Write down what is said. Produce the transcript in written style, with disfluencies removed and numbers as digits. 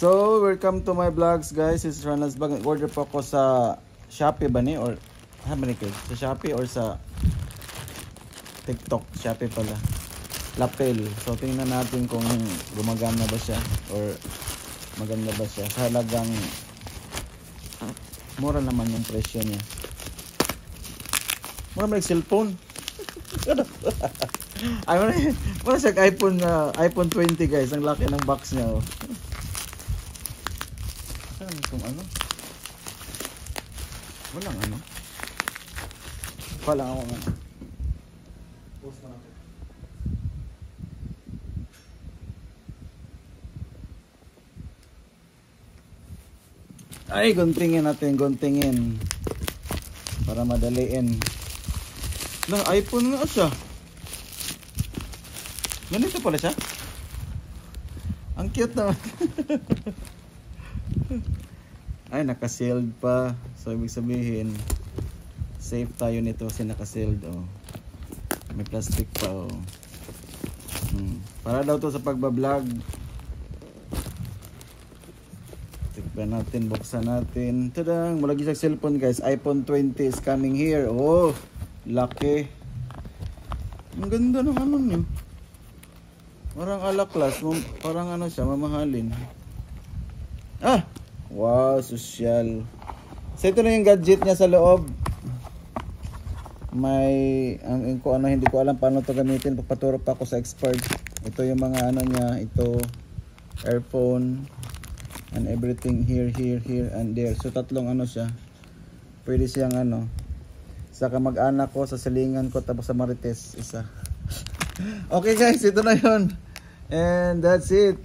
So, welcome to my vlogs guys. This is Ronald's Vlog. Order po ako sa Shopee ba ni? Or, ba ni kayo? Sa Shopee or sa TikTok? Shopee pala. Lapel. So, tingnan natin kung gumagana ba siya or maganda ba siya. Sa halagang mura naman yung presyo niya. Mura may cellphone. Ay, mura siya iPhone 20 guys. Ang laki ng box niya. Oh. Kung ano? Walang ano? Palang ako nga. Post na natin. Ay, guntingin natin, guntingin. Para madaliin. Lang, iPhone nga siya. Ganito pala siya. Ang cute naman. Ay, naka-sealed pa. So, ibig sabihin, safe tayo nito kasi naka-sealed. Oh. May plastic pa. Oh. Para daw to sa pagbablog. Tignan natin, buksan natin. Tadang! Malagi sa cellphone guys. iPhone 20 is coming here. Oh, laki. Ang ganda ng ano niyo. Parang alaklas. Parang ano siya, mamahalin. Ah! Wow, social. So ito na yung gadget niya sa loob. May hindi ko alam paano to gamitin. Pagpaturo pa ako sa expert. Ito yung mga ano niya, ito earphone and everything here and there. So tatlong ano siya. Pwede siyang ano. Saka mag-anak ko sa silingan ko tapos sa Marites isa. Okay guys, ito na 'yon. And that's it.